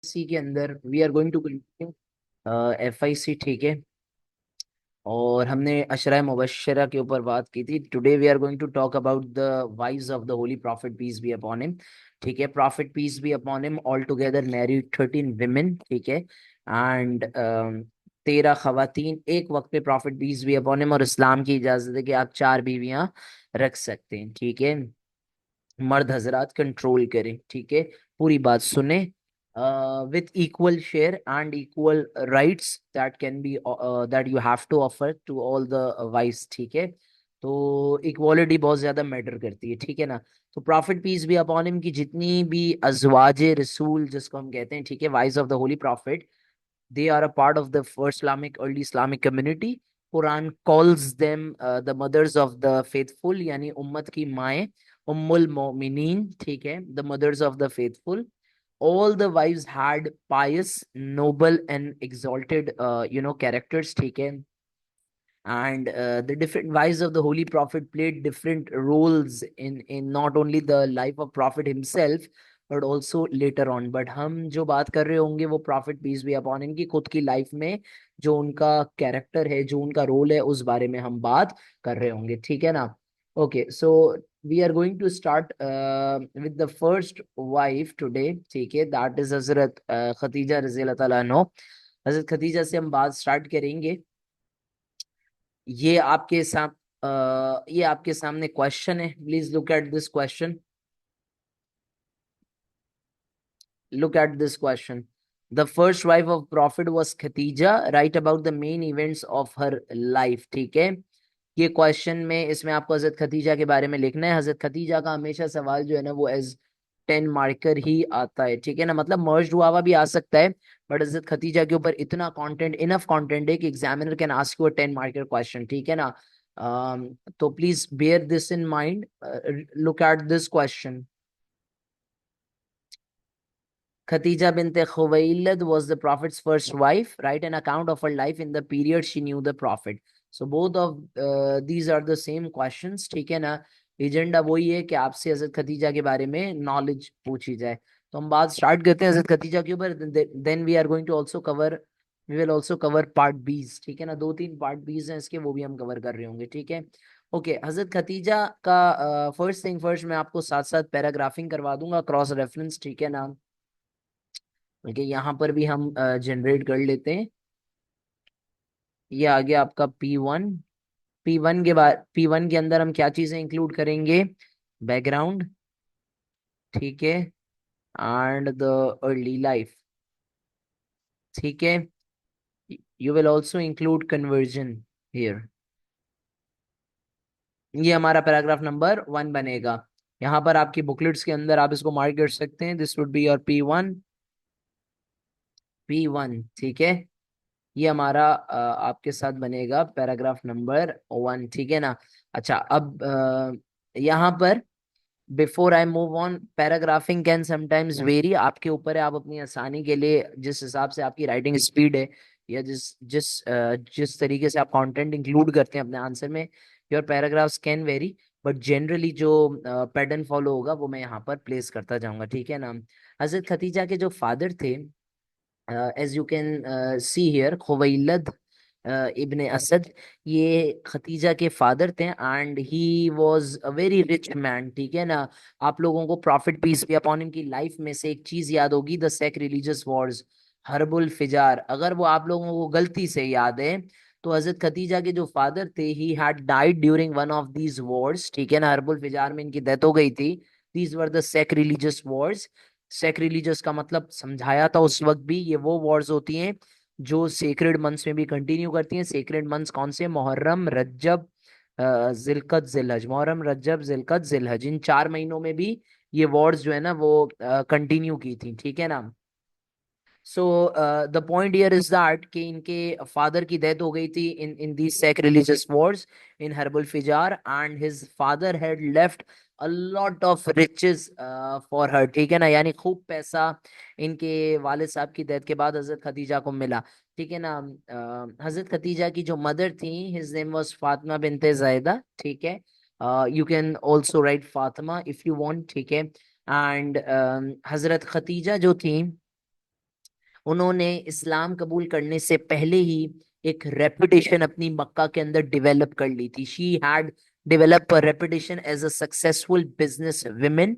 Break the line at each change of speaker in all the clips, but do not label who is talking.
FIC के अंदर we are going to continue FIC, ठीक है। और हमने अशरा मुबशरा के ऊपर बात की थी। Today we are going to talk about the wives of the holy prophet, peace be upon him, ठीक है। Prophet peace be upon him all together married 13 women, ठीक है। एंड 13 खवातीन एक वक्त पे prophet peace be upon him, और इस्लाम की इजाजत है कि आप 4 बीवियां रख सकते हैं, ठीक है। मर्द हजरात कंट्रोल करें, ठीक है। पूरी बात सुने, with equal share and equal rights that can be that you have to offer to all the wives, ठीक है। तो इक्वालिटी बहुत ज्यादा मैटर करती है, ठीक है ना। तो प्रॉफिट पीस भी अपॉन हिम की जितनी भी अजवाजे रसूल जिसको हम कहते हैं, ठीक है, wise of the holy profit, they are a part of the first Islamic, early Islamic community. Quran calls them the mothers of the faithful, यानी उम्मत की माएं, उम्मुल मोमिनीन, ठीक है, the mothers of the faithful. All the wives had pious, noble, and exalted, characters, ठीक है। And the different wives of the holy prophet played different roles in not only the life of prophet himself but also later on. But हम जो बात कर रहे होंगे वो prophet piece भी अपॉन इनकी खुद की लाइफ में जो उनका कैरेक्टर है, जो उनका रोल है, उस बारे में हम बात कर रहे होंगे, ठीक है ना। Okay, so we are going to start with the first wife today, ठीक है। that is हजरत खतीजा रज़ी अल्लाह ताला अन्हा। हजरत खतीजा से हम बात स्टार्ट करेंगे। ये आपके साम ये आपके सामने क्वेश्चन है, please look at this question. Look at this question. The first wife of prophet was Khadija, right about the main events of her life, ठीक है। ये क्वेश्चन में इसमें आपको हजरत खतीजा के बारे में लिखना है। हजरत खतीजा का हमेशा सवाल जो है ना वो एज 10 मार्कर ही आता है, ठीक है ना। मतलब मर्ज हुआ हुआ भी आ सकता है, बट हजरत खतीजा के ऊपर इतना कंटेंट, इनफ कंटेंट है कि examiner can ask you a 10 marker question, ठीक है ना। तो please bear this in mind. Look at this question. Khadija bint Khuwailid was the Prophet's first wife. Write an account of her life in the period she knew the Prophet. So both of these are the same questions, ठीक है ना। Agenda वही है कि आपसे हजरत Khadija के बारे में नॉलेज पूछी जाए। तो हम बात स्टार्ट करते हैं हजरत खतीजा के ऊपर। Then we are going to also cover, we will also cover part B's, ठीक है ना। 2-3 पार्ट बीज हैं इसके, वो भी हम कवर कर रहे होंगे, ठीक है। ओके, हजरत खतीजा का फर्स्ट थिंग फर्स्ट मैं आपको साथ साथ पैराग्राफिंग करवा दूंगा, क्रॉस रेफरेंस, ठीक है ना। बल्कि यहाँ पर भी हम जनरेट कर लेते हैं। ये आ गया आपका P1। P1 के बाद, P1 के अंदर हम क्या चीजें इंक्लूड करेंगे? बैकग्राउंड, ठीक है, एंड द अर्ली लाइफ, ठीक है। You will also include conversion here. ये हमारा पैराग्राफ नंबर 1 बनेगा। यहाँ पर आपकी बुकलेट्स के अंदर आप इसको मार्क कर सकते हैं। This would be your P1। P1, ठीक है। ये हमारा आपके साथ बनेगा पैराग्राफ नंबर 1, ठीक है ना। अच्छा, अब यहाँ पर before I move on, paragraphing can sometimes very, आपके ऊपर है। आप अपनी आसानी के लिए जिस हिसाब से आपकी राइटिंग स्पीड है, या जिस तरीके से आप कंटेंट इंक्लूड करते हैं अपने आंसर में, your paragraphs can very, but generally जो पैटर्न फॉलो होगा वो मैं यहाँ पर प्लेस करता जाऊंगा, ठीक है ना। हजरत खतीजा के जो फादर थे, as you can see here, Khuwaylid ibn Asad, ये खतीजा के फादर थे। And he was a very rich man, ठीक है ना। आप लोगों को prophet peace be upon him की लाइफ में से एक चीज याद होगी, द सैक्रिलीजियस वॉर्स, हर्बुल फिजार। अगर वो आप लोगों को गलती से याद है तो हजरत खतीजा के जो फादर थे, he had died during one of these Wars, ठीक है ना। हर्बुल फिजार में इनकी डेथ हो गई थी। These were the sacrilegious wars. Sacrilegious का मतलब समझाया था उस वक्त भी, ये वो वॉर्स होती हैं जो सेक्रेड मंथ्स में भी कंटिन्यू करती हैं। सेक्रेड मंथ्स कौन से? मुहर्रम, रज्जब, जिलकद, जिलहज। मुहर्रम, रज्जब, जिलकद, जिलहज, इन 4 महीनों में भी ये वॉर्स जो है ना वो कंटिन्यू की थी, ठीक है ना। So the point here is that कि इनके फादर की डेथ हो गई थी in the sacrilegious wars in Harb al Fijar, and his father had left a lot of riches for her, ठीक है ना। यानी खूब पैसा इनके वालिद साहब की डेथ के बाद हजरत खतीजा को मिला, ठीक है ना। हजरत खतीजा की जो मदर थी, हिज नेम वाज फातिमा बिनते ज़ैदा, ठीक है। You can also right Fatima if you want, ठीक है। एंड हजरत खतीजा जो थी उन्होंने इस्लाम कबूल करने से पहले ही एक रेपुटेशन अपनी मक्का के अंदर डेवलप कर ली थी। She had develop a reputation as a successful business women.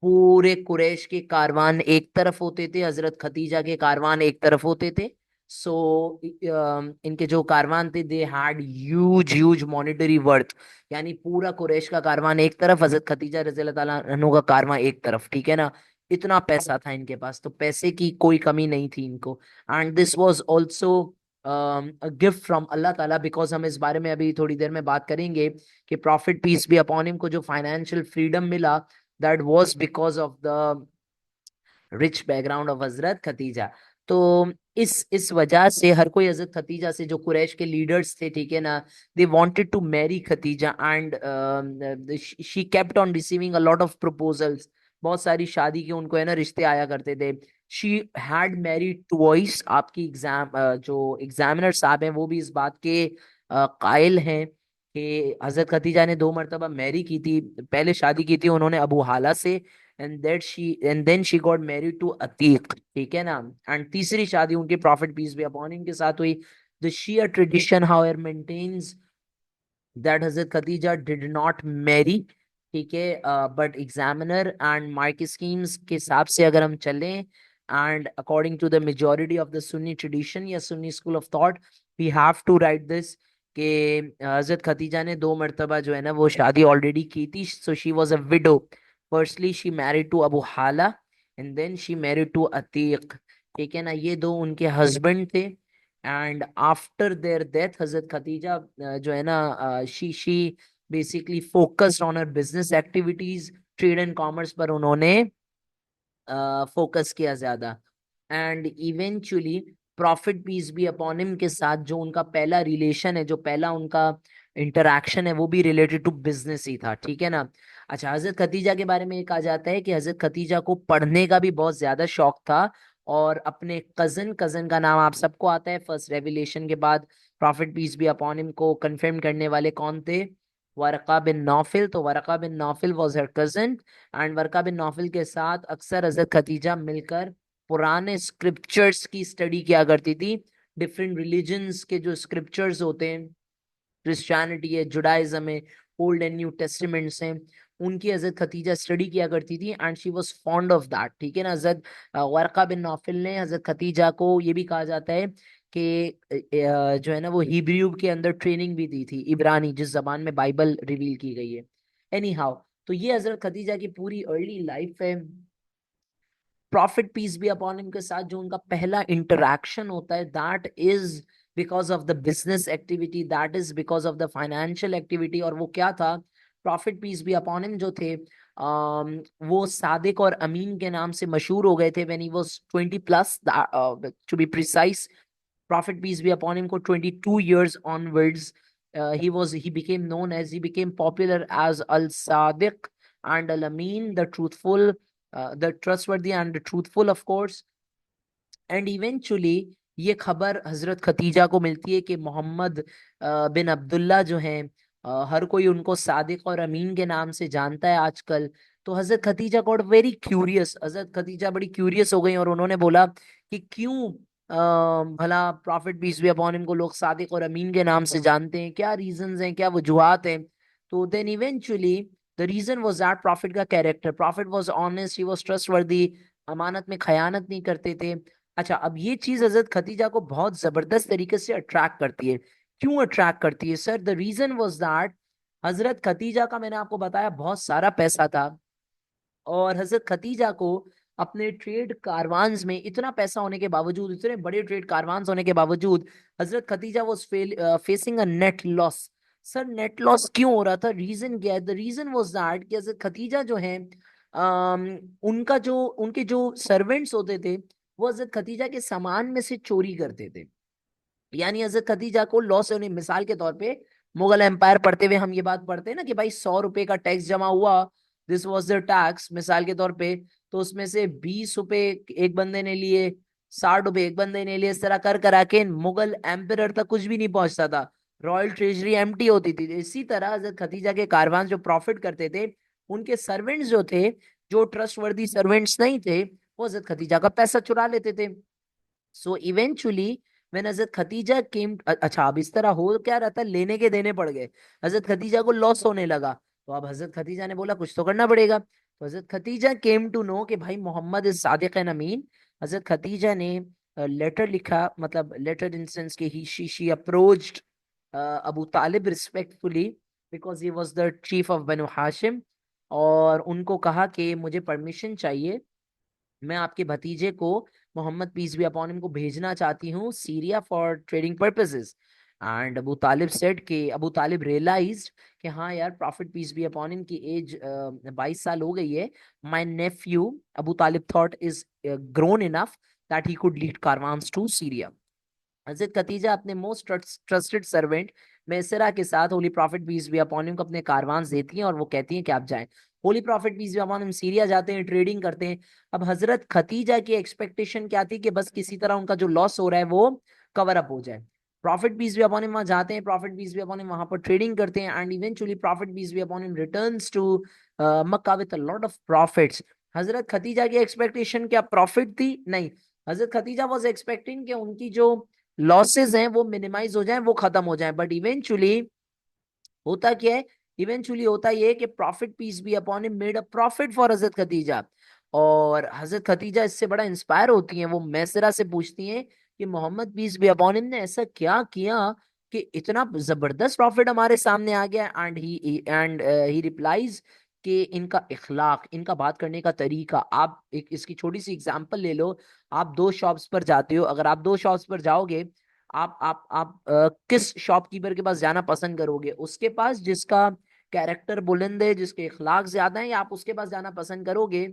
पूरे कुरैश के कारवान एक तरफ होते थे, हजरत खतीजा के कारवान एक तरफ होते थे। सो इनके जो कारवान थे they had huge huge monetary worth. यानी पूरा कुरैश का कारवान एक तरफ, हजरत खतीजा रजी अल्लाह ताला अन्हु का कारवान एक तरफ, ठीक है ना। इतना पैसा था इनके पास, तो पैसे की कोई कमी नहीं थी इनको। And this was also gift from Allah ताला, बिकॉज हम इस बारे में अभी थोड़ी देर में बात करेंगे कि prophet peace be upon him को जो फाइनेंशियल फ्रीडम मिला, that was because of the rich background of हजरत खतीजा। तो इस वजह से हर कोई हजरत खतीजा से, जो कुरैश के लीडर्स थे, ठीक है ना, they wanted to marry Khadija and she kept on receiving a lot of proposals. बहुत सारी शादी के उनको है ना रिश्ते आया करते थे। She had married twice. आपकी जो एग्जामिनर साहब हैं वो भी इस बात के कायल हैं कि हजरत खतीजा ने 2 मरतबा मैरी की थी। पहले शादी की थी उन्होंने अबू हाला से, and then she got married to Atiq, ठीक है ना। एंड तीसरी शादी उनके प्रॉफिट पीस भी अपॉन हिम के साथ हुई। The Shia tradition however maintains that Hazrat Khadija did not marry, ठीक है। But examiner and mark schemes के हिसाब से अगर हम चलें, and according to the majority of the Sunni tradition या Sunni school of thought, we have to write this कि हजरत खतीजा ने 2 मरतबा जो है ना वो शादी ऑलरेडी की थी। So she was a widow. Firstly she married to Abu Hala, and then she married to Atiq, ठीक है ना। ये दो उनके हस्बैंड थे। And after their death Hazrat Khadija जो है ना, she basically focused on her business activities, trade and commerce पर उन्होंने फोकस किया ज्यादा। एंड इवेंचुअली प्रॉफिट पीस भी अपॉन हिम के साथ जो उनका पहला रिलेशन है, जो पहला उनका इंटरैक्शन है, वो भी रिलेटेड टू बिजनेस ही था, ठीक है ना। अच्छा, हजरत खतीजा के बारे में ये कहा जाता है कि हजरत खतीजा को पढ़ने का भी बहुत ज्यादा शौक था। और अपने कजन कजन का नाम आप सबको आता है, फर्स्ट रेवलेशन के बाद प्रॉफिट पीस भी अपॉन हिम को कंफर्म करने वाले कौन थे? Waraqa bin Nawfal. तो Waraqa bin Nawfal was her cousin. And Waraqa bin Nawfal के साथ अक्सर हजरत खतीजा मिलकर पुराने स्क्रिप्चर्स की स्टडी किया करती थी। डिफरेंट रिलीजन्स के जो स्क्रिप्चर्स होते हैं, क्रिश्चियनिटी है, जुडाइज्म है, ओल्ड एंड न्यू टेस्टामेंट्स हैं, उनकी हजरत खतीजा स्टडी किया करती थी। And she was fond of that, ठीक है ना। हजरत वर्का बिन नौफिल ने हजरत खतीजा को ये भी कहा जाता है कि जो है ना वो हिब्रू के अंदर ट्रेनिंग भी दी थी, इब्रानी जिस जबान में बाइबल रिवील की गई है। एनी हाउ, तो ये हजरत खतीजा की पूरी अर्ली लाइफ है। प्रॉफिट पीस भी अपॉन हिम के साथ जो उनका पहला इंटरैक्शन होता है, that is because of the business activity, that is because of the financial activity. और वो क्या था? प्रॉफिट पीस भी अपॉन हिम जो थे, वो सादिक और अमीन के नाम से मशहूर हो गए थे when he was 20 plus, to be precise. Prophet peace be upon him को 22 years onwards, he became known as, he became popular as Al Sadiq and Al Amin, the truthful, the trustworthy and the truthful, of course. And eventually ये खबर हजरत Khadija को मिलती है कि मोहम्मद बिन अब्दुल्ला जो हैं, हर कोई उनको सादिक और अमीन के नाम से जानता है आजकल। तो Hazrat Khatija got very curious, Hazrat Khatija बड़ी क्यूरियस हो गई और उन्होंने बोला कि क्यों भला prophet peace be upon him को लोग सादिक और अमीन के नाम से जानते हैं, क्या रीजंस हैं, क्या वजूहात हैं? तो then eventually the reason was that prophet का character, prophet was honest, he was trustworthy, अमानत में खयानत नहीं करते थे। अच्छा, अब ये चीज हजरत खतीजा को बहुत जबरदस्त तरीके से अट्रैक्ट करती है। क्यों अट्रैक्ट करती है sir? The reason was that Hazrat Khatija का, मैंने आपको बताया, बहुत सारा पैसा था। और हजरत खतीजा को अपने ट्रेड कारवान्स में इतना पैसा होने के बावजूद, इतने बड़े ट्रेड कारवान्स होने के बावजूद, Hazrat Khatija was facing a net loss. Sir net loss क्यों हो रहा था? रीजन क्या है? द रीजन वाज दैट कि हजरत खतीजा जो है, उनका जो उनके जो सर्वेंट्स होते थे, वो हजरत खतीजा के सामान में से चोरी करते थे। यानी हजरत खदीजा को लॉस होने, मिसाल के तौर पे मुगल एम्पायर पढ़ते हुए हम ये बात पढ़ते हैं ना कि भाई 100 रुपए का टैक्स जमा हुआ, दिस वॉज द टैक्स, मिसाल के तौर पे। तो उसमें से 20 रुपए एक बंदे ने लिए, 60 रुपए एक बंदे ने लिए, इस तरह कर करा के मुगल एम्पायर तक कुछ भी नहीं पहुंचता था। रॉयल ट्रेजरी एम्प्टी होती थी। इसी तरह हजरत खदीजा के कारवान जो प्रॉफिट करते थे, उनके सर्वेंट्स जो थे, जो ट्रस्टवर्दी सर्वेंट्स नहीं थे, वो हजरत खदीजा का पैसा चुरा लेते थे। So eventually when Hazrat Khadija केम, अच्छा अब इस तरह हो क्या रहा था, लेने के देने पड़ गए, हजरत खतीजा को लॉस होने लगा। तो अब हजरत खतीजा ने बोला कुछ तो करना पड़ेगा, तो Hazrat Khadija came to know कि भाई Mohammad is Sadiq and Amin. Hazrat Khatija ने लेटर लिखा, मतलब लेटर इन सेंस कि he she approached Abu Talib respectfully because he was the chief of Banu Hashim, और उनको कहा कि मुझे परमिशन चाहिए, मैं आपके भतीजे को Mohammad peace be upon him को भेजना चाहती हूँ Syria for trading purposes. And Abu Talib said कि अबू तालिब रियलाइज्ड कि हाँ यार prophet peace be upon him की एज 22 साल हो गई है। My nephew Abu Talib thought is grown enough that he could lead caravans to Syria. Hazrat Khatija अपने मोस्ट ट्रस्टेड सर्वेंट मैसरा के साथ holy prophet peace be upon him को अपने कारवांस देती हैं और वो कहती हैं कि आप जाएं। Holy prophet peace be upon him Syria जाते हैं, ट्रेडिंग करते हैं। अब हजरत खतीजा की एक्सपेक्टेशन क्या थी कि बस किसी तरह उनका जो लॉस हो रहा है वो कवर अप हो जाए। Prophet peace be upon him वहां जाते हैं, prophet peace be upon him वहां पर ट्रेडिंग करते हैं, and eventually prophet peace be upon him returns to Mecca with a lot of profits. Hazrat Khatija की एक्सपेक्टेशन क्या प्रॉफिट थी? नहीं, हजरत खतीजा वाज एक्सपेक्टिंग कि उनकी जो लॉसेस हैं वो मिनिमाइज हो जाएं, वो खत्म हो जाएं, बट इवेंचुअली होता क्या है, इवेंचुअली होता ये है कि prophet peace be upon him made a profit for Hazrat Khadija. और हजरत खतीजा इससे बड़ा इंस्पायर होती हैं, वो मैसरा से पूछती हैं कि Mohammad peace be upon him ने ऐसा क्या किया कि इतना जबरदस्त प्रॉफिट हमारे सामने आ गया। एंड ही रिप्लाइज कि इनका इखलाक, इनका बात करने का तरीका। आप एक इसकी छोटी सी एग्जांपल ले लो। आप दो शॉप्स पर जाते हो, अगर आप दो शॉप्स पर जाओगे, आप किस शॉपकीपर के पास जाना पसंद करोगे? उसके पास जिसका कैरेक्टर बुलंद है, जिसके इखलाक ज्यादा है, या आप उसके पास जाना पसंद करोगे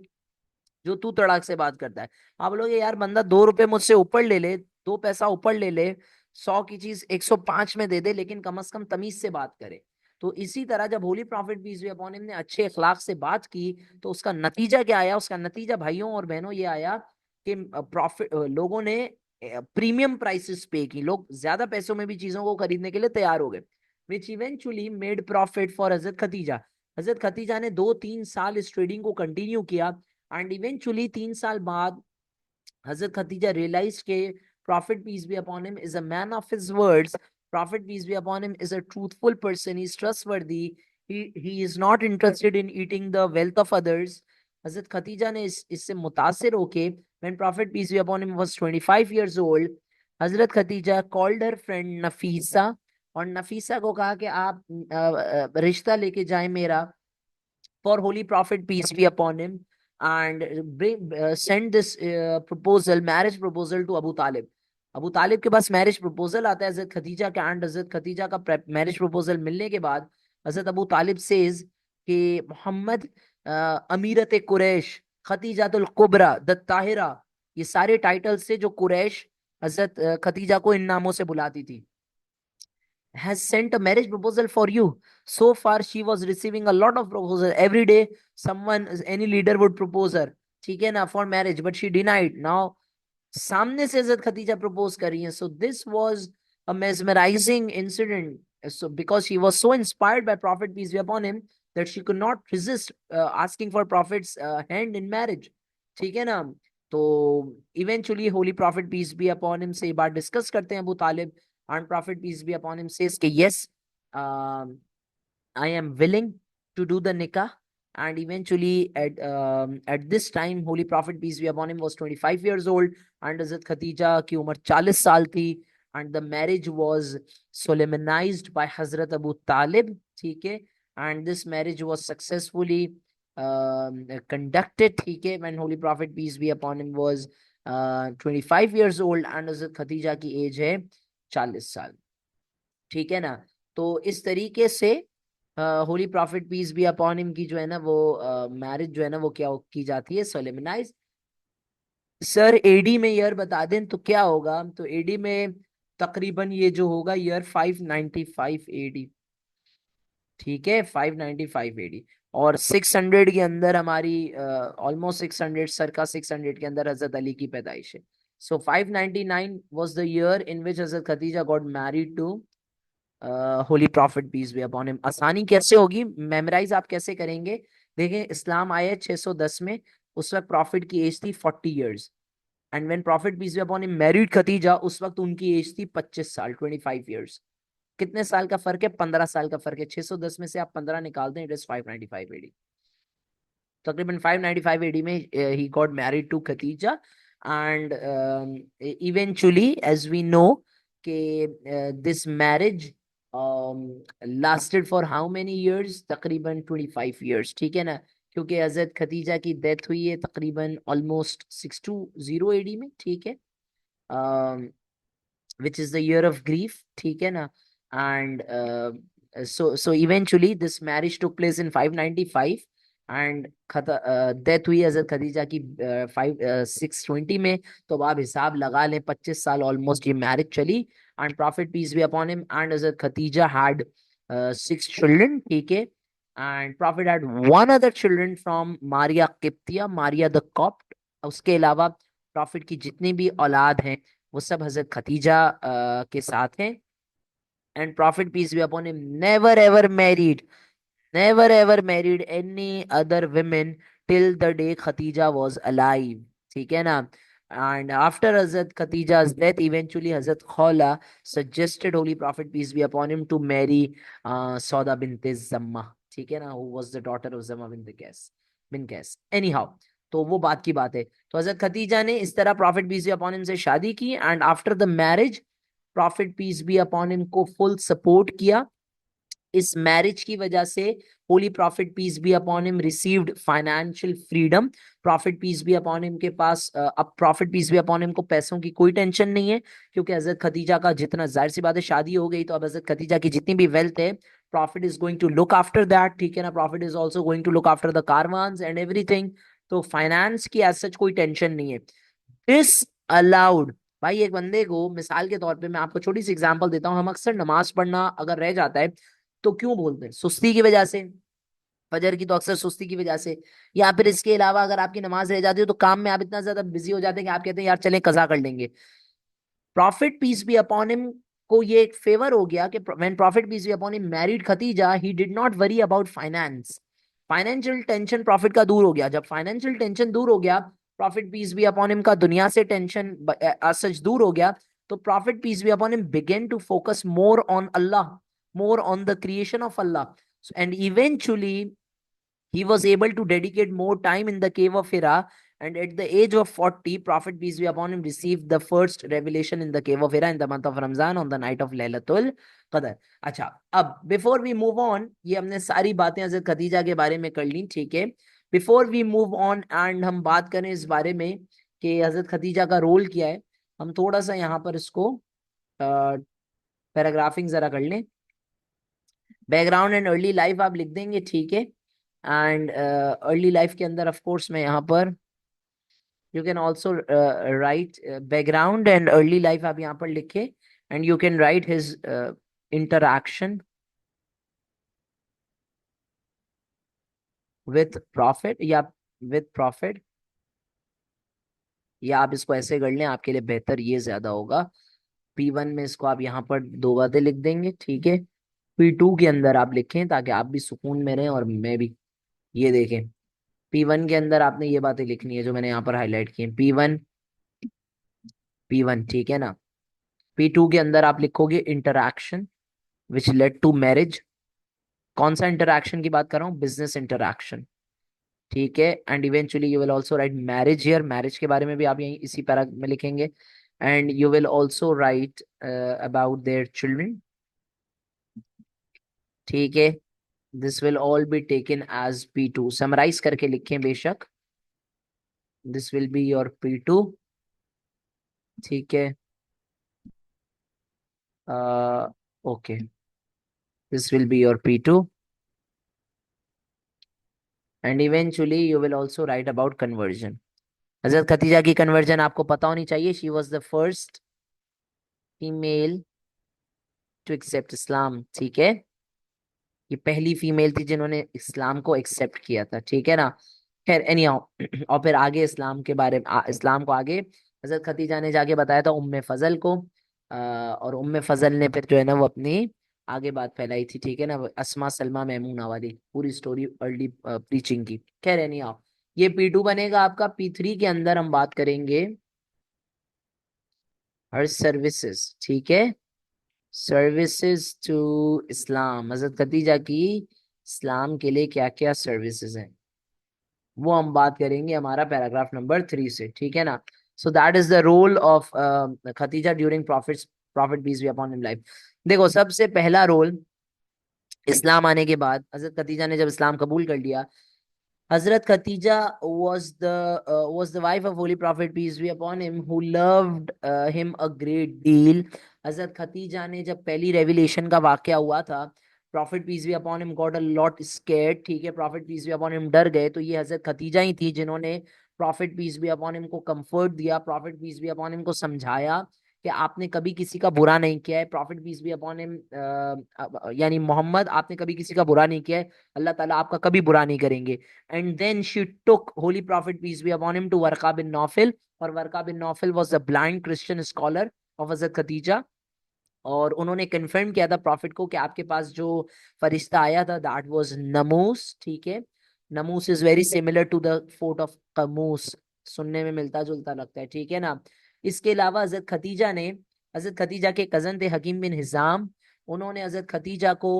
जो तू तड़ाक से बात करता है? आप लोग यार बंदा 2 रुपए मुझसे ऊपर ले ले, 2 पैसा ऊपर ले ले, 100 की चीज 105 में दे दे, लेकिन कम से कम तमीज से बात करे। तो इसी तरह जब holy prophet peace be upon him ने अच्छे इखलाक से बात की, तो उसका नतीजा क्या आया? उसका नतीजा भाइयों और बहनों ये आया कि प्रॉफिट लोगों ने प्रीमियम प्राइसेस पे की, लोग ज्यादा पैसों में भी चीजों को खरीदने के लिए तैयार हो गए, which eventually made profit for Hazrat Khadija. Hazrat Khatija ने 2-3 साल इस ट्रेडिंग को कंटिन्यू किया, एंड इवेंचुअली 3 साल बाद हजरत खतीजा रियलाइज के prophet peace be upon him is a man of his words, prophet peace be upon him is a truthful person, he is trustworthy, he is not interested in eating the wealth of others. Hazrat Khatija ने इससे मुतासिर होके when prophet peace be upon him was 25 years old, Hazrat Khatija called her friend Nafisa, और Nafisa को कहा कि आप रिश्ता लेके जाएं मेरा for Holy Prophet, peace be upon him, and send this proposal, marriage proposal to Abu Talib. Abu तालिब के पास मैरिज प्रपोजल आता है हजरत खदीजा का, एंड हजरत खदीजा का मैरिज प्रपोजल मिलने के बाद हजरत अबू तालिब सेज कि मोहम्मद अमीरत कुरैश, खतीजातुल कुबरा, द ताहिरा, ये सारे टाइटल से जो कुरैश हजरत खतीजा को इन नामों से बुलाती थी, has sent a marriage proposal for you. So far, she was receiving a lot of proposals. Every day, someone, any leader would propose her, ठीक है ना, for marriage, but she denied. Now, सामने से हजरत खतीजा प्रपोज कर रही हैं. So this was a mesmerizing incident. So because she was so inspired by Prophet peace be upon him that she could not resist asking for Prophet's hand in marriage. ठीक है ना? तो eventually holy prophet peace be upon him से ये बात discuss करते हैं Abu Talib, and prophet peace be upon him says कि yes, I am willing to do the nikah. And eventually, at this time, Holy Prophet peace be upon him was 25 years old, and Hazrat Khadija की उम्र 40 साल थी, and the marriage was solemnized by Hazrat Abu Talib, ठीक है, and this marriage was successfully conducted, ठीक है, when Holy Prophet peace be upon him was 25 years old, and Hazrat Khadija की as है 40 साल, ठीक है ना? तो इस तरीके से holy prophet peace be upon him की जो है ना वो मैरिज जो है ना वो क्या की जाती है, सोलेमनाइज। सर एडी में ईयर बता दें तो क्या होगा? तो एडी में तकरीबन ये जो होगा ईयर 595 एडी, ठीक है, 595 एडी। और 600 के अंदर हमारी ऑलमोस्ट 600, सरका 600 के अंदर हजरत अली की पैदाइश है। So 599 was the year in which Hazrat Khadija got married to holy prophet peace be upon him. आसानी कैसे होगी, मेमोराइज आप कैसे करेंगे? देखें, इस्लाम आया 610 में, उस वक्त प्रॉफिट की एज थी 40 years, and when prophet peace be upon him married Khatija, उस वक्त उनकी एज थी 25 साल, 25 ईयर्स। कितने साल का फर्क है? 15 साल का फर्क है। 610 में से आप 15 निकाल दें, इट इज 595 एडी। तकरीबन 595 एडी में he got married to Khadija. And eventually as we know कि this marriage lasted for how many years? तकरीबन 25 ईयर्स, ठीक है ना। क्योंकि हजरत खतीजा की डेथ हुई है तकरीबन ऑलमोस्ट 620 एडी में, ठीक है, which is the year of grief, ठीक है ना। And so eventually this marriage took place in 595 and death हुई हजरत खदीजा की 620 में। तो अब आप हिसाब लगा लें, 25 साल ऑलमोस्ट ये मैरिज चली। And prophet peace be upon him and Hazrat Khadija had 6 children, ठीक है। And prophet had one other children from Maria Qibtiya, Maria the Copt. उसके अलावा प्रॉफिट की जितनी भी औलाद हैं वो सब हजरत खतीजा के साथ हैं। And prophet peace be upon him never ever married any other women till the day Khatija was alive, ठीक है ना। And after Hazrat खतीजा's death eventually Hazrat खौला suggested holy prophet peace be upon him to marry सौदा बिनते जम्मा, ठीक है ना, who was the daughter of जम्मा बिन कैस anyhow। तो वो बात की बात है। तो हजरत खतीजा ने इस तरह prophet peace be upon him से शादी की। And after the marriage prophet peace be upon him को फुल सपोर्ट किया। इस मैरिज की वजह से holy prophet peace be upon him received financial freedom. Prophet peace be upon him के पास अब prophet peace be upon him को पैसों की कोई टेंशन नहीं है, क्योंकि हजरत खदीजा का जितना, जाहिर सी बात है शादी हो गई, तो अब हजरत खदीजा की जितनी भी वेल्थ है prophet is going to look after that, ठीक है ना। Prophet is also going to look after the caravans and everything. तो फाइनेंस की एज सच कोई टेंशन नहीं है। दिस अलाउड, भाई एक बंदे को मिसाल के तौर पे मैं आपको छोटी सी एग्जांपल देता हूँ। हम अक्सर नमाज पढ़ना अगर रह जाता है तो क्यों बोलते हैं? सुस्ती की वजह से। फजर की तो अक्सर सुस्ती की वजह से, या फिर इसके अलावा अगर आपकी नमाज रह जाती है तो काम में आप इतना ज्यादा बिजी हो जाते हैं कि आप कहते हैं यार चलें कजा कर लेंगे। Prophet peace be upon him को ये एक फेवर हो गया कि when prophet peace be upon him married Khatija he did not worry about finance. Financial tension prophet का दूर हो गया। जब फाइनेंशियल टेंशन दूर हो गया, prophet peace be upon him का दुनिया से टेंशन सच दूर हो गया, तो prophet peace be upon him began to focus more on Allah, more on the creation of Allah. And eventually he was able to dedicate more time in the cave of Hira. And at the age of 40, Prophet peace be upon him received the first revelation in the cave of Hira in the month of Ramzan on the night of Laylatul Qadr. अच्छा, अब before we move on, ये हमने सारी बातें हजरत खदीजा के बारे में कर ली, ठीक है। Before we move on and हम बात करें इस बारे में कि हजरत खदीजा का रोल क्या है, हम थोड़ा सा यहाँ पर इसको पैराग्राफिंग जरा कर लें। बैकग्राउंड एंड अर्ली लाइफ आप लिख देंगे, ठीक है। एंड अर्ली लाइफ के अंदर ऑफ कोर्स मैं यहाँ पर you can also right background and early life आप यहाँ पर लिखे। And you can write his interaction with profit या विथ प्रॉफिट, या आप इसको ऐसे कर लें, आपके लिए बेहतर ये ज्यादा होगा। P1 में इसको आप यहाँ पर दो बातें लिख देंगे, ठीक है। P2 के अंदर आप लिखें ताकि आप भी सुकून में रहें और मैं भी। ये देखें, P1 के अंदर आपने ये बातें लिखनी है जो मैंने यहाँ पर हाईलाइट की है। P1 ठीक है ना। P2 के अंदर आप लिखोगे interaction which led to marriage. कौन सा इंटरैक्शन की बात कर रहा हूँ? बिजनेस इंटरैक्शन, ठीक है। And eventually you will also right marriage here, marriage के बारे में भी आप यही इसी पैरा में लिखेंगे। And you will also write about their children, ठीक है। This will all be taken as P2, summarise करके लिखें बेशक। This will be your P2, ठीक है। Okay, this will be your P2 and eventually you will also write about conversion. Hazrat Khatija की conversion आपको पता होनी चाहिए। She was the first female to accept Islam, ठीक है। ये पहली फीमेल थी जिन्होंने इस्लाम को एक्सेप्ट किया था, ठीक है ना। खैर एनी और फिर आगे इस्लाम के बारे में इस्लाम को आगे हजरत खतीजा ने जाके बताया था उम्मे फजल को। और उम्मे फजल ने फिर जो है ना वो अपनी आगे बात फैलाई थी, ठीक है ना, वो अस्मा सलमा मैमूना वाली पूरी स्टोरी अर्ली प्रीचिंग की। खैर एनी ये P2 बनेगा आपका। P3 के अंदर हम बात करेंगे हर सर्विसेज, ठीक है, सर्विसेज टू इस्लाम, हजरत खदीजा की इस्लाम के लिए क्या क्या सर्विसेज हैं, वो हम बात करेंगे हमारा पैराग्राफ नंबर 3 से, ठीक है ना। So that is the role of Khadija during prophet peace be upon him life. देखो, सबसे पहला रोल, इस्लाम आने के बाद हजरत खदीजा ने जब इस्लाम कबूल कर लिया, Hazrat Khatija was the wife of Holy Prophet peace be upon him who loved him a great deal. Hazrat Khatija ने जब पहली रेविलेशन का वाकया हुआ था, प्रॉफिट पीस भी upon him got a lot scared, ठीक है, प्रॉफिट पीस भी अपॉन हिम डर गए, तो ये हजरत खतीजा ही थी जिन्होंने प्रॉफिट पीस भी अपॉन हिम को कंफर्ट दिया, प्रॉफिट पीस भी अपॉन हिम को समझाया कि आपने कभी किसी का बुरा नहीं किया है, प्रॉफिट पीस भी अपॉन हिम यानी मोहम्मद, आपने कभी किसी का बुरा नहीं किया है, अल्लाह ताला आपका कभी बुरा नहीं करेंगे। And then she took Holy Prophet peace be upon him to Warqa bin Nawfal, और Waraqa bin Nawfal was a blind Christian scholar of Hazrat Khadija, और उन्होंने कंफर्म किया था प्रॉफिट को कि आपके पास जो फरिश्ता आया था दैट वाज नमूस, ठीक है, नमूस is very similar to the fort of कमूस, सुनने में मिलता जुलता लगता है, ठीक है ना। इसके अलावा हजरत खतीजा ने, हजरत खतीजा के कजन थे हकीम बिन हिजाम, उन्होंने हजरत खतीजा को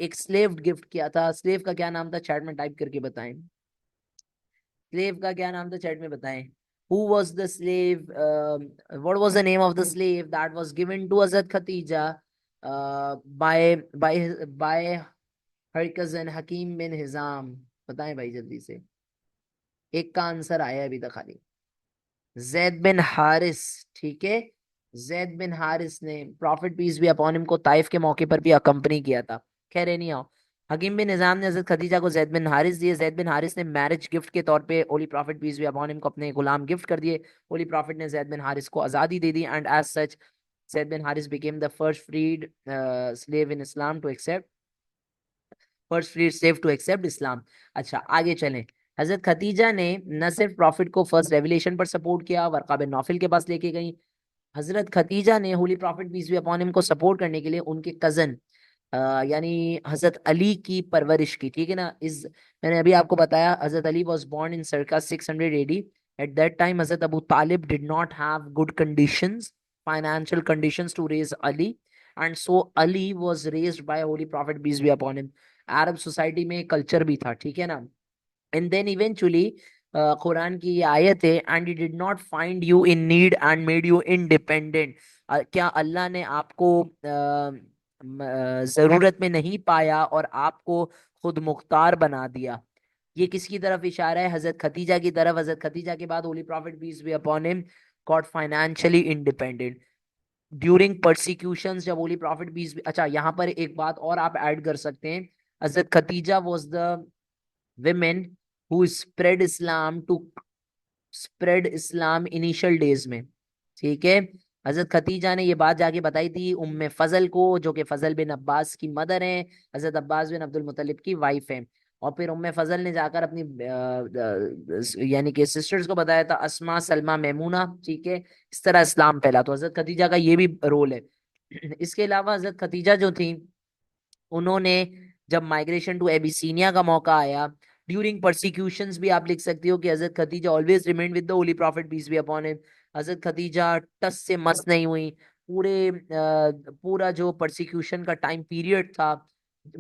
एक स्लेव गिफ्ट किया था। स्लेव का क्या नाम था, चैट में टाइप करके बताएं, स्लेव का क्या नाम था, चैट में बताएं। Who was the slave? What was the name of the slave that was given to Hazrat Khatija by her cousin Hakim bin Hizam? बताएं भाई जल्दी से, एक का आंसर आया है अभी तक खाली, जैद बिन हारिस, ठीक है, जैद बिन हारिस ने प्रॉफिट पीस भी अपॉन हिम को ताइफ के मौके पर भी अकम्पनी किया था। खैर नहीं आओ, हकीम बिन निजाम ने हजरत खदीजा को जैद बिन हारिस दिए, जैद बिन हारिस ने मैरिज गिफ्ट के तौर पे होली प्रॉफिट पीस भी अपॉन हिम को अपने गुलाम गिफ्ट कर दिए, होली प्रॉफिट ने जैद बिन हारिस को आजादी दे दी, and as such Zaid bin Harith became the first freed slave to accept Islam. अच्छा आगे चलें, हजरत खतीजा ने न सिर्फ प्रॉफिट को फर्स्ट रेवलेशन पर सपोर्ट किया, वर्का बिन नौफल के पास लेके गई, हजरत खतीजा ने होली प्रॉफिट पीस भी अपॉन हिम को सपोर्ट करने के लिए उनके कजन यानी हजरत अली की परवरिश की, ठीक है ना। इस मैंने अभी आपको बताया Hazrat Ali was born in circa 600 AD. At that time Hazrat Abu Talib did not have good conditions, financial conditions to raise Ali, and so Ali was raised by holy prophet peace भी upon him. Arab society में culture भी था, ठीक है ना। And then eventually Quran की ये आयत है, and he did not find you in need and made you independent. क्या अल्लाह ने आपको जरूरत में नहीं पाया और आपको खुद मुख्तार बना दिया। ये किसकी तरफ इशारा है, हजरत खतीजा की तरफ। हजरत खतीजा के बाद holy prophet peace be upon him got financially independent during persecutions, जब होली प्रॉफिट पीस, अच्छा यहाँ पर एक बात और आप ऐड कर सकते हैं, Hazrat Khatija was the women who spread Islam initial days में, ठीक है। हजरत खतीजा ने ये बात जाके बताई थी उम्मे फजल को, जो कि फजल बिन अब्बास की मदर हैं, हजरत अब्बास बिन अब्दुल मुत्तलिब की वाइफ हैं। और फिर उम्मे फजल ने जाकर अपनी यानी कि सिस्टर्स को बताया था, अस्मा सलमा मैमूना, ठीक है, इस तरह इस्लाम फैला। तो हजरत खतीजा का ये भी रोल है। इसके अलावा हजरत खतीजा जो थी, उन्होंने जब माइग्रेशन टू एबिसीनिया का मौका आया ड्यूरिंग परसिक्यूशंस, भी आप लिख सकती हो कि Hazrat Khatija always remain with the holy prophet peace be upon him. Hazrat Khatija टस से मस नहीं हुई, पूरा जो परसिक्यूशन का टाइम पीरियड था,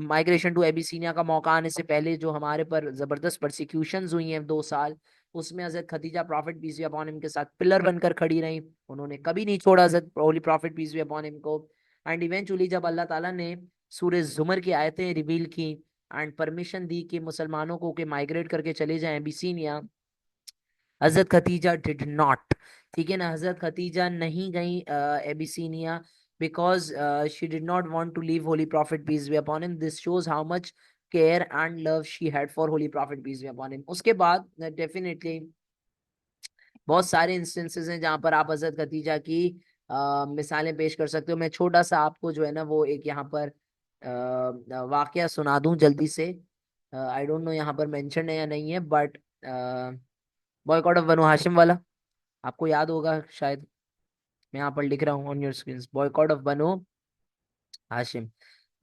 माइग्रेशन टू एबिसीनिया का मौका आने से पहले जो हमारे पर जबरदस्त परसिक्यूशंस हुई हैं 2 साल, उसमें Hazrat Khatija prophet peace be upon him के साथ पिलर बनकर खड़ी रही, उन्होंने कभी नहीं छोड़ा Hazrat holy prophet peace be upon him को। एंड इवेंचुअली जब अल्लाह ताला ने सूरह जुमर की आयतें रिवील की एंड परमिशन दी कि मुसलमानों को के माइग्रेट करके चले जाएं अबिसीनिया, हजरत खतीजा डिड नॉट, ठीक है ना, हजरत खतीजा नहीं गई Abyssinia because she did not want to leave holy prophet peace be upon him. This shows how much care and love she had for holy prophet peace be upon him. उसके बाद definitely बहुत सारे instances हैं जहां पर आप हजरत Khatija की मिसालें पेश कर सकते हो। मैं छोटा सा आपको जो है ना वो एक यहाँ पर वाकया सुना दूं जल्दी से। आई डोंट नो यहाँ पर मेंशन है या नहीं है, but boycott of Banu Hashim वाला आपको याद होगा शायद। मैं यहाँ पर लिख रहा हूँ on your screen, boycott of Banu Hashim.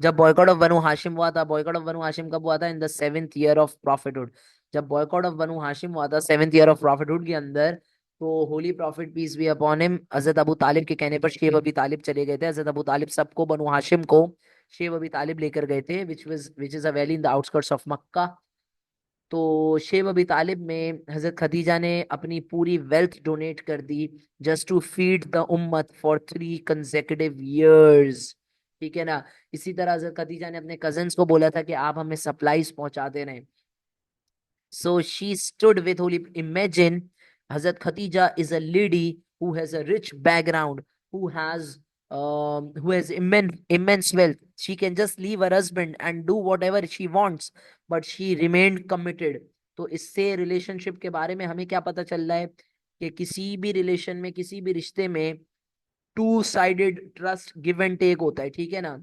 जब बॉयकॉट ऑफ बनु हाशिम हुआ था, बॉयकॉट ऑफ बनु हाशिम कब हुआ था, in the 7th year of prophethood. जब बॉयकॉट ऑफ बनु हाशिम हुआ था 7th ईयर ऑफ प्रॉफिटहुड के अंदर, तो holy prophet peace be upon him Hazrat Abu तालिब के कहने पर शेब अबी तालिब चले गए थे। हजरत अबू तालिब सबको, बनु हाशिम को शेब अबी तालिब लेकर गए थे, which is a valley in the outskirts of Mecca. तो शेब अबी तालिब में हजरत खदीजा ने अपनी पूरी वेल्थ डोनेट कर दी, जस्ट टू फीड द उम्मत फॉर 3 consecutive years। ठीक है ना। इसी तरह हजरत खदीजा ने अपने कजन्स को बोला था कि आप हमें सप्लाईज पहुंचाते रहें। So she stood with Holy. Imagine, Hazrat Khatija is a lady who has a rich background, who has immense wealth. She can just leave her husband and do whatever she wants, but she remained committed. तो इससे relationship के बारे में हमें क्या पता चल रहा है कि किसी भी रिलेशन में, किसी भी रिश्ते में two sided trust, give and take होता है। ठीक है ना।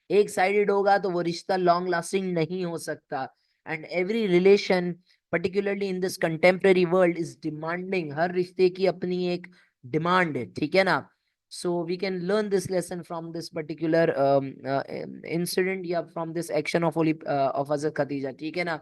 एक साइडेड होगा तो वो रिश्ता लॉन्ग लास्टिंग नहीं हो सकता। And every relation, particularly in this contemporary world, is demanding. हर रिश्ते की अपनी एक डिमांड है। ठीक है ना। So we can learn this lesson from this particular incident, या from this action of holy of Hazrat Khadija. ठीक है ना।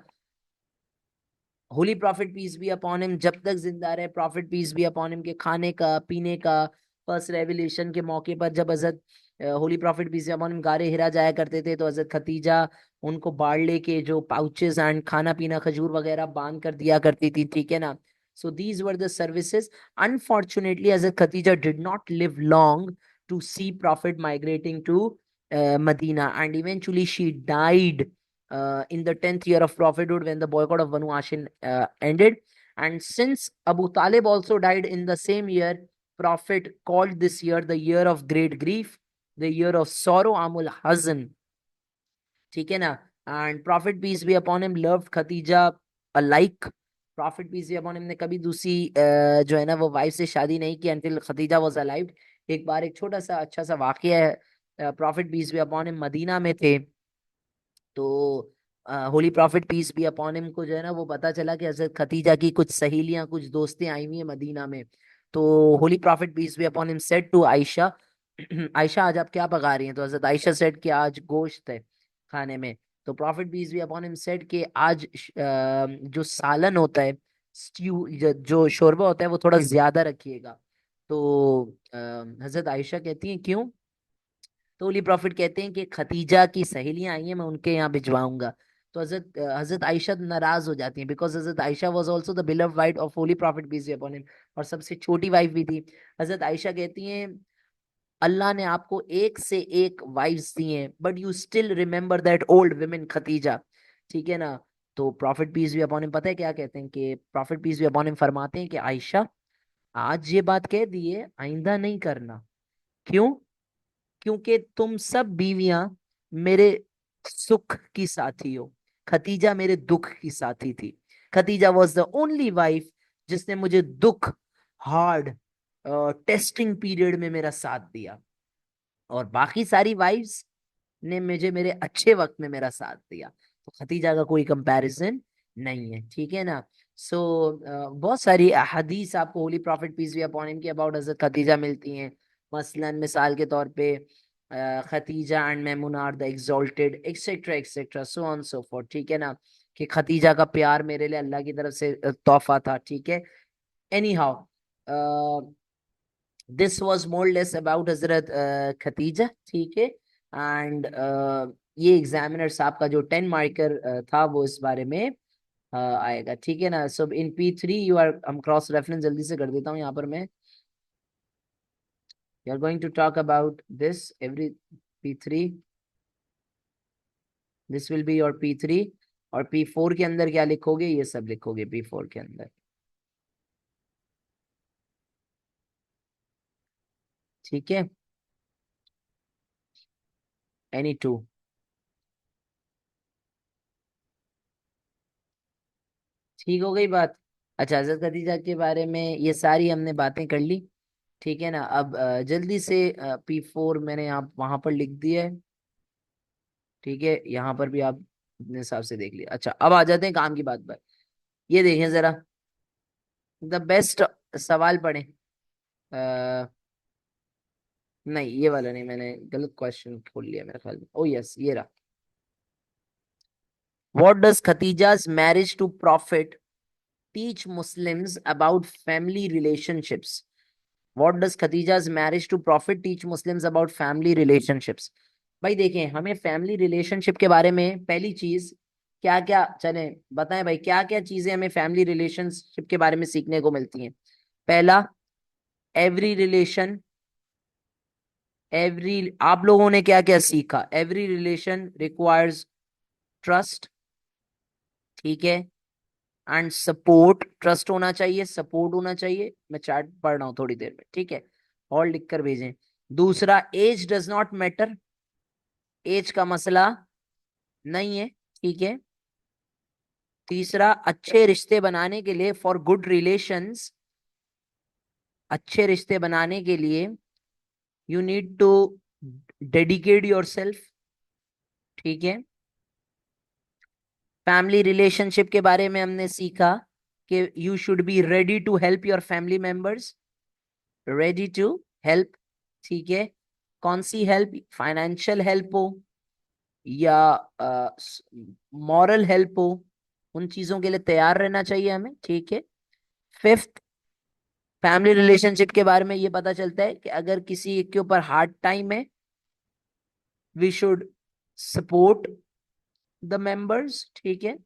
Holy prophet peace be upon him जब तक जिंदा रहे, prophet peace be upon him के खाने का, पीने का, फर्स्ट रेवलेशन के मौके पर जब Hazrat holy prophet peace be upon him गारे हिरा जाया करते थे, तो हजरत खतीजा उनको बारले के जो पाउचेस एंड खाना पीना, खजूर वगैरह बांध कर दिया करती थी। ठीक है ना। So these were the services. Unfortunately Hazrat Khadija did not live long to see prophet migrating to Medina, and eventually she died in the 10th year of prophethood when the boycott of Banu Hashim ended. And since Abu Talib also died in the same year, Prophet called this year the year of great grief, the year of sorrow, Amul Hazan. ठीक है ना। And prophet peace be upon him loved Khatija alike. Prophet peace be upon him ने कभी दूसरी जो है ना वो वाइफ से शादी नहीं की अंटिल खतीजा वाज अलाइव। एक बार एक छोटा सा अच्छा सा वाकया है। Prophet peace be upon him Medina में थे, तो holy prophet peace be upon him को जो है ना वो पता चला कि हजरत खतीजा की कुछ सहेलियां, कुछ दोस्तें आई हुई हैं मदीना में। तो holy prophet peace be upon him said to Aisha, Aisha आज आप क्या पका रही हैं? तो हजरत आयशा सेड कि आज गोश्त है खाने में। तो prophet peace be upon him said कि आज जो सालन होता है, स्ट्यू, जो शोरबा होता है, वो थोड़ा ज्यादा रखिएगा। तो हजरत आयशा कहती हैं क्यों? तो होली प्रॉफिट कहते हैं कि खतीजा की सहेलियां आई हैं, मैं उनके यहाँ भिजवाऊंगा। तो हजरत हजरत आयशा नाराज हो जाती हैं, because Hazrat Aisha was also the beloved wife of holy prophet peace be upon him, और सबसे छोटी वाइफ भी थी। हजरत आयशा कहती हैं अल्लाह ने आपको एक से एक वाइफ्स दी हैं, but you still remember that old women Khatija. ठीक है ना। तो प्रॉफिट पीस भी अपॉन हिम पता है क्या कहते हैं? कि प्रॉफिट पीस भी अपॉन हिम फरमाते हैं कि आयशा, आज ये बात कह दी है, आइंदा नहीं करना। क्यों? क्योंकि तुम सब बीवियां मेरे सुख की साथी हो, खतीजा मेरे दुख की साथी थी। Khatija was the only wife जिसने मुझे दुख, हार्ड टेस्टिंग पीरियड में मेरा साथ दिया, और बाकी सारी वाइफ्स ने मुझे मेरे अच्छे वक्त में मेरा साथ दिया। तो खतीजा का कोई कंपैरिजन नहीं है। ठीक है ना। सो बहुत सारी हदीस आपको holy prophet peace be upon him की अबाउट हजरत खतीजा मिलती हैं। मसलन मिसाल के तौर पे Khatija and Maimun are the exalted, etcetera etcetera, so on so forth. ठीक है ना। कि खतीजा का प्यार मेरे लिए अल्लाह की तरफ से तोहफा था। ठीक है। Any how, this was more less about Hazrat Khadija. ठीक है। एंड ये एग्जामिनर साहब का जो 10 मार्कर था वो इस बारे में आएगा। ठीक है ना। So in P3 you are, हम क्रॉस रेफरेंस जल्दी से कर देता हूँ यहाँ पर मैं। You are going to talk about this every P3, this will be your P3। और P4 के अंदर क्या लिखोगे? ये सब लिखोगे P4 के अंदर। ठीक है। Any two. ठीक हो गई बात। अच्छा, हजरत खदीजा के बारे में ये सारी हमने बातें कर ली। ठीक है ना। अब जल्दी से P4 मैंने यहाँ वहां पर लिख दिया है। ठीक है। यहाँ पर भी आप अपने हिसाब से देख लिया। अच्छा, अब आ जाते हैं काम की बात पर। ये देखें जरा, द बेस्ट सवाल पढ़ें। अ, नहीं, ये वाला नहीं, मैंने गलत क्वेश्चन खोल लिया मेरे ख्याल में। ओ यस, ये रहा। What does Khadija's marriage to prophet teach Muslims about family relationships? What does Khadija's marriage to Prophet teach Muslims about family relationships? भाई देखें, हमें फैमिली रिलेशनशिप के बारे में पहली चीज क्या क्या, चले बताएं भाई, क्या क्या चीजें हमें फैमिली रिलेशनशिप के बारे में सीखने को मिलती हैं। पहला, एवरी रिलेशन, एवरी, आप लोगों ने क्या क्या सीखा? एवरी रिलेशन रिक्वायर्स ट्रस्ट, ठीक है, एंड सपोर्ट। ट्रस्ट होना चाहिए, सपोर्ट होना चाहिए। मैं चैट पढ़ रहा हूँ थोड़ी देर में, ठीक है, और लिख कर भेजें। दूसरा, age does not matter, age का मसला नहीं है, ठीक है। तीसरा, अच्छे रिश्ते बनाने के लिए, फॉर गुड रिलेशंस, अच्छे रिश्ते बनाने के लिए you need to dedicate yourself, ठीक है। फैमिली रिलेशनशिप के बारे में हमने सीखा कि you should be ready to help your family members, ready to help, ठीक है। कौन सी हेल्प? फाइनेंशियल हेल्प हो या मॉरल हेल्प हो, उन चीजों के लिए तैयार रहना चाहिए हमें, ठीक है। फिफ्थ, फैमिली रिलेशनशिप के बारे में ये पता चलता है कि अगर किसी के ऊपर हार्ड टाइम है, we should support the members, ठीक है।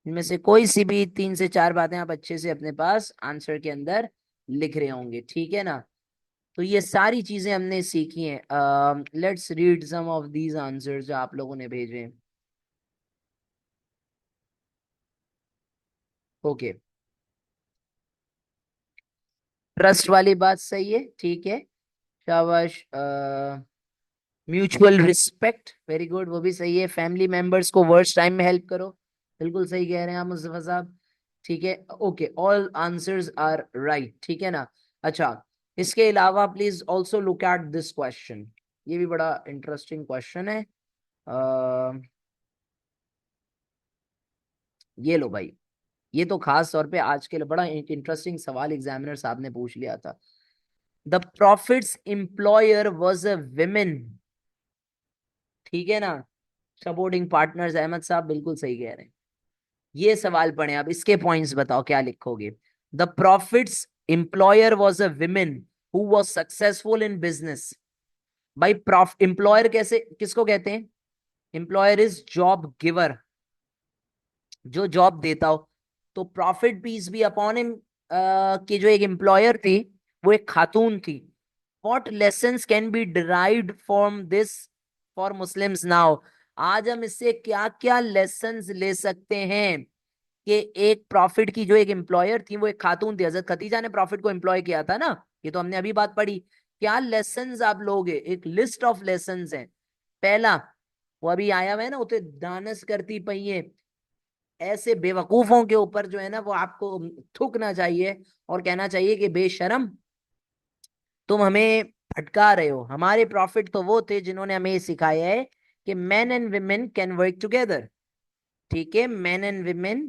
इनमें से कोई सी भी 3 से 4 बातें आप अच्छे से अपने पास आंसर के अंदर लिख रहे होंगे, ठीक है ना। तो ये सारी चीजें हमने सीखी हैं। Let's read some of these answers जो आप लोगों ने भेजे। ओके, ट्रस्ट वाली बात सही है, ठीक है, शाबाश। म्यूचुअल रिस्पेक्ट, वेरी गुड, वो भी सही है। फैमिली मेंबर्स को वर्स्ट टाइम में हेल्प करो, बिल्कुल सही कह रहे हैं आप मुस्तफा साहब, ठीक है। Okay, all answers are right, ठीक है ना। अच्छा, इसके अलावा please also look at this question, ये भी बड़ा इंटरेस्टिंग क्वेश्चन है। ये लो भाई, ये तो खास तौर पे आज के लिए बड़ा एक इंटरेस्टिंग सवाल एग्जामिनर साहब ने पूछ लिया था। The profits employer was a women, ठीक है ना। सपोर्टिंग पार्टनर्स, अहमद साहब बिल्कुल सही कह रहे हैं। ये सवाल पढ़े आप, इसके पॉइंट्स बताओ क्या लिखोगे। The profits employer was a women who was successful in business. भाई एम्प्लॉयर कैसे, किसको कहते हैं? एम्प्लॉयर इज जॉब गिवर, जो जॉब देता हो। तो प्रॉफिट पीस भी अपॉन हिम की जो एक एम्प्लॉयर थी, वो एक खातून थी। What lessons can be derived from this for Muslims now? आज हम इससे क्या क्या लेसन्स ले सकते हैं कि एक प्रॉफिट की जो एक एम्प्लॉयर थी वो एक खातून थी, हजरत खतीजा ने प्रॉफिट को एम्प्लॉय किया था ना, ये तो हमने अभी बात पढ़ी। क्या लेसन्स आप लोगे? एक लिस्ट ऑफ लेसन्स है। पहला, वो अभी आया हुआ है ना, उते डांस करती पई है, ऐसे बेवकूफों के ऊपर जो है ना वो आपको थूकना चाहिए और कहना चाहिए कि बेशरम, तुम हमें भटका रहे हो। हमारे प्रॉफिट तो वो थे जिन्होंने हमें ये सिखाया है कि man and women can work together, ठीक है। Man and women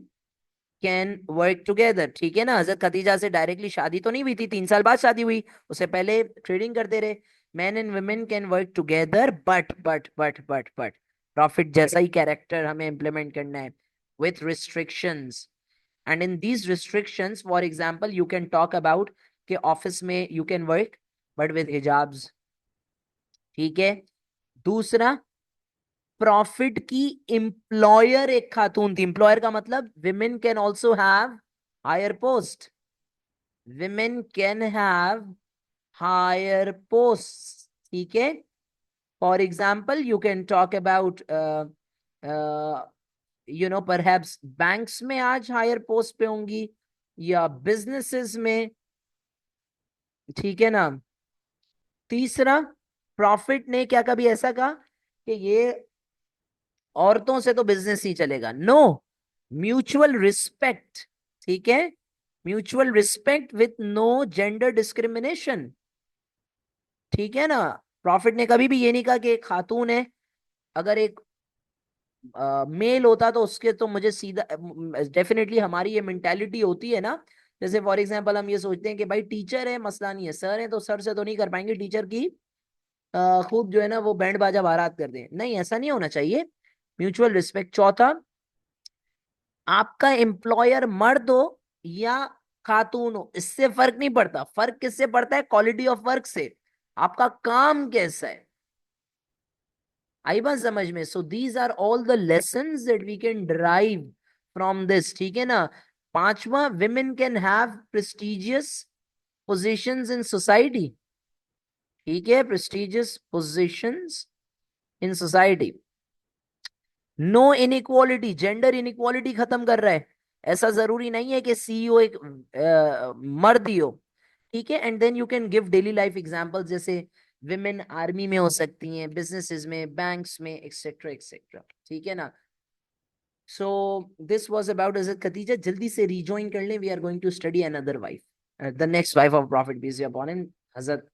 can work together, ठीक है ना। हजरत खतीजा से डायरेक्टली शादी तो नहीं हुई थी, 3 साल बाद शादी हुई, उससे पहले ट्रेडिंग करते रहे। Man and women can work together, but prophet जैसा ही कैरेक्टर हमें इम्प्लीमेंट करना है, with restrictions. And in these restrictions, for example, you can talk about कि ऑफिस में you can work but with hijabs, ठीक है। दूसरा, प्रॉफिट की एम्प्लॉयर एक खातून थी। एम्प्लॉयर का मतलब women can also have higher post, women can have higher post, ठीक है। For example, you can talk about perhaps banks में आज हायर पोस्ट पे होंगी, या बिजनेसेस में, ठीक है ना। तीसरा, प्रॉफिट ने क्या कभी ऐसा कहा कि ये औरतों से तो बिजनेस ही चलेगा? नो, म्यूचुअल रिस्पेक्ट, ठीक है। Mutual respect with no gender discrimination, ठीक है ना। प्रॉफिट ने कभी भी ये नहीं कहा कि एक खातून है, अगर एक मेल होता तो उसके तो मुझे सीधा, डेफिनेटली हमारी ये मेंटेलिटी होती है ना। जैसे फॉर एग्जांपल हम ये सोचते हैं कि भाई टीचर है, मसला नहीं है, सर है तो सर से तो नहीं कर पाएंगे टीचर की खूब जो है ना वो बैंड बाजा बारात कर दें, नहीं, ऐसा नहीं होना चाहिए। Mutual respect. चौथा, आपका एम्प्लॉयर मर्द हो या खातून हो, इससे फर्क नहीं पड़ता। फर्क किससे पड़ता है? क्वालिटी ऑफ वर्क से। आपका काम कैसा है। आई बात समझ में? So these are all the lessons that we can drive from this, ठीक है ना। पांचवा, women can have prestigious positions in society. ठीक है, prestigious positions in society. No inequality, gender inequality खत्म कर रहा है। ऐसा जरूरी नहीं है कि सीईओ एक मर्द ही हो। ठीक है, and then you can give daily life examples, जैसे विमेन आर्मी में हो सकती हैं, बिजनेसेस में, बैंक्स में, एक्सेट्रा एक्सेट्रा। ठीक है ना। सो दिस वाज अबाउट हजरत खदीजा। जल्दी से रिजॉइन कर लें, we are going to study another wife, the next wife of prophet peace be upon him, Hazrat